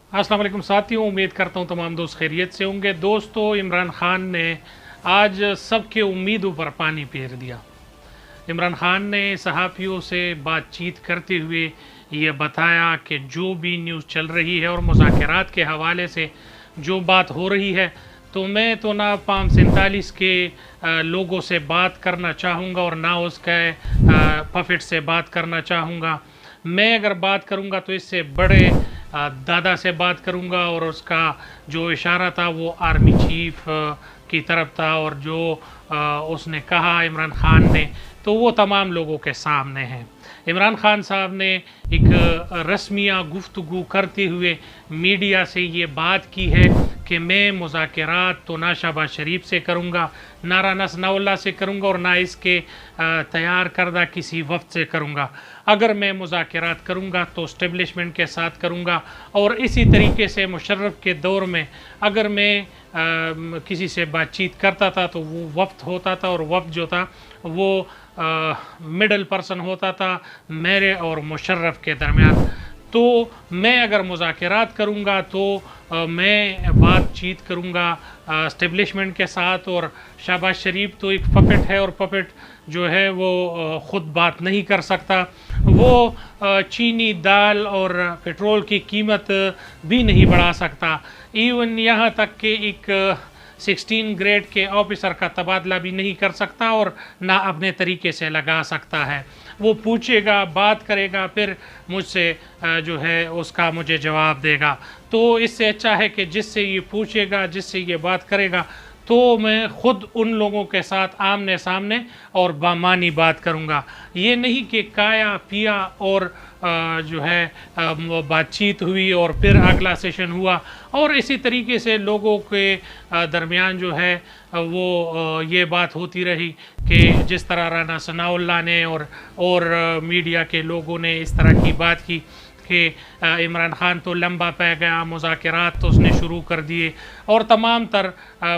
अस्सलाम वालेकुम साथियों, उम्मीद करता हूँ तमाम दोस्त खैरियत से होंगे। दोस्तों, इमरान खान ने आज सबके उम्मीदों पर पानी फेर दिया। इमरान खान ने सहाफ़ियों से बातचीत करते हुए ये बताया कि जो भी न्यूज़ चल रही है और मुज़ाकरात के हवाले से जो बात हो रही है, तो मैं तो ना पाम 47 के लोगों से बात करना चाहूँगा और ना उसके पफेट से बात करना चाहूँगा। मैं अगर बात करूँगा तो इससे बड़े दादा से बात करूँगा और उसका जो इशारा था वो आर्मी चीफ की तरफ था, और जो उसने कहा इमरान खान ने, तो वो तमाम लोगों के सामने हैं। इमरान खान साहब ने एक रस्मिया गुफ्तगू करते हुए मीडिया से ये बात की है कि मैं मुज़ाकरात तो ना शहबाज शरीफ से करूँगा, ना राना सनाउल्लाह से करूँगा और ना इसके तैयार करदा किसी वफ्द से करूँगा। अगर मैं मुज़ाकरात करूँगा तो इस्टेब्लिशमेंट के साथ करूँगा, और इसी तरीके से मुशर्रफ के दौर में अगर मैं किसी से बातचीत करता था तो वो वफ्द होता था, और वफ्द जो था वो मिडल पर्सन होता था मेरे और मुशर्रफ के दरमियान। तो मैं अगर मुज़ाकरात करूँगा तो मैं बातचीत करूँगा इस्टेब्लिशमेंट के साथ, और शहबाज शरीफ तो एक पपेट है, और पपेट जो है वो ख़ुद बात नहीं कर सकता। वो चीनी, दाल और पेट्रोल की कीमत भी नहीं बढ़ा सकता। इवन यहाँ तक कि एक 16 ग्रेड के ऑफिसर का तबादला भी नहीं कर सकता और ना अपने तरीके से लगा सकता है। वो पूछेगा, बात करेगा, फिर मुझसे जो है उसका मुझे जवाब देगा। तो इससे अच्छा है कि जिससे ये पूछेगा, जिससे ये बात करेगा, तो मैं ख़ुद उन लोगों के साथ आमने सामने और बामानी बात करूँगा। ये नहीं कि काया पिया और जो है बातचीत हुई और फिर अगला सेशन हुआ, और इसी तरीके से लोगों के दरमियान जो है वो ये बात होती रही कि जिस तरह राना सनाउल्लाह ने और मीडिया के लोगों ने इस तरह की बात की कि इमरान खान तो लंबा पै गया, मुज़ाकरात तो उसने शुरू कर दिए, और तमाम तर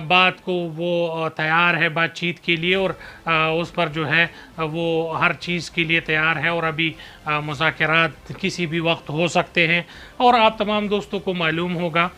बात को वो तैयार है बातचीत के लिए, और उस पर जो है वो हर चीज़ के लिए तैयार है, और अभी मुज़ाकरात किसी भी वक्त हो सकते हैं। और आप तमाम दोस्तों को मालूम होगा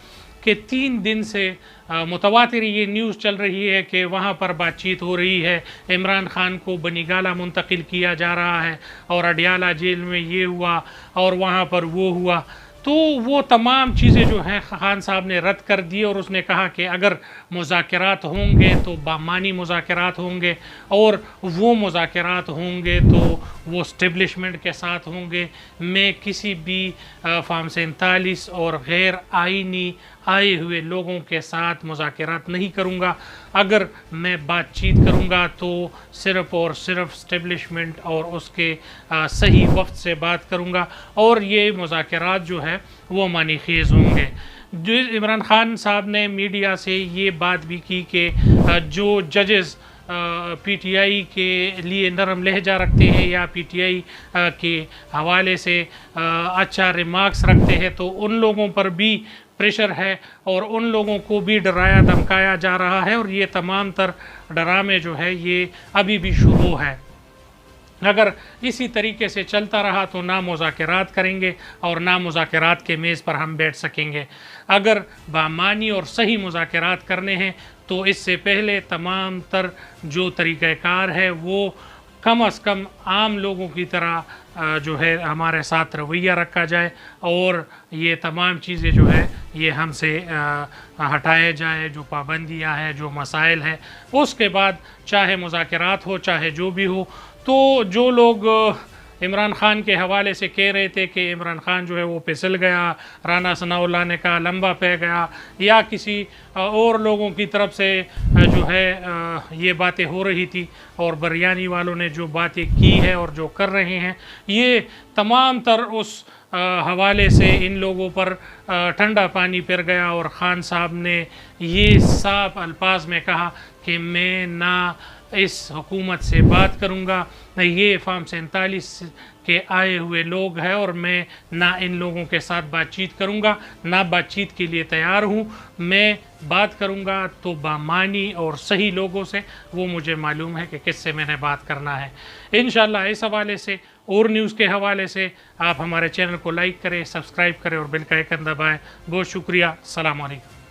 कि 3 दिन से मुतवातिर ये न्यूज़ चल रही है कि वहाँ पर बातचीत हो रही है, इमरान खान को बनीगाला मुंतकिल किया जा रहा है, और अडियाला जेल में ये हुआ और वहाँ पर वो हुआ। तो वो तमाम चीज़ें जो हैं खान साहब ने रद्द कर दी, और उसने कहा कि अगर मुज़ाकरात होंगे तो बामानी मुज़ाकरात होंगे, और वो मुज़ाकरात होंगे तो वो इस्टेब्लिशमेंट के साथ होंगे। मैं किसी भी फार्म 47 और गैर आइनी आए हुए लोगों के साथ मुज़ाकरात नहीं करूँगा। अगर मैं बातचीत करूँगा तो सिर्फ़ और सिर्फ इस्टेब्लिशमेंट और उसके सही वक्त से बात करूँगा, और ये मुज़ाकरात जो है वो मानी खेज़ होंगे। जो इमरान खान साहब ने मीडिया से ये बात भी की कि जो जजेस पीटीआई के लिए नरम लहजा रखते हैं या पीटीआई के हवाले से अच्छा रिमार्क्स रखते हैं, तो उन लोगों पर भी प्रेशर है और उन लोगों को भी डराया धमकाया जा रहा है, और ये तमाम तर ड्रामे जो है ये अभी भी शुरू है। अगर इसी तरीके से चलता रहा तो ना मुज़ाकरात करेंगे और ना मुज़ाकरात के मेज़ पर हम बैठ सकेंगे। अगर बामानी और सही मुज़ाकरात करने हैं तो इससे पहले तमाम तर जो तरीक़ाकार है वो कम अज़ कम आम लोगों की तरह जो है हमारे साथ रवैया रखा जाए, और ये तमाम चीज़ें जो है ये हमसे हटाए जाए, जो पाबंदियां हैं, जो मसाइल हैं। उसके बाद चाहे मुज़ाकरात हो चाहे जो भी हो, तो जो लोग इमरान खान के हवाले से कह रहे थे कि इमरान खान जो है वो फिसल गया, राना सनाउल्लाह ने कहा लंबा पै गया, या किसी और लोगों की तरफ से जो है ये बातें हो रही थी, और बिरयानी वालों ने जो बातें की है और जो कर रहे हैं, ये तमाम तर उस हवाले से इन लोगों पर ठंडा पानी फिर गया, और ख़ान साहब ने ये साफ अल्फाज में कहा कि मैं ना इस हुकूमत से बात करूँगा, ये फार्म 47 के आए हुए लोग हैं, और मैं ना इन लोगों के साथ बातचीत करूँगा, ना बातचीत के लिए तैयार हूँ। मैं बात करूँगा तो बामानी और सही लोगों से, वो मुझे मालूम है कि किससे मैंने बात करना है। इंशाअल्लाह इस हवाले से اور نیوز کے حوالے سے آپ ہمارے چینل کو لائک کریں، سبسکرائب کریں اور بیل کا آئیکن دبائیں۔ بہت شکریہ، السلام علیکم۔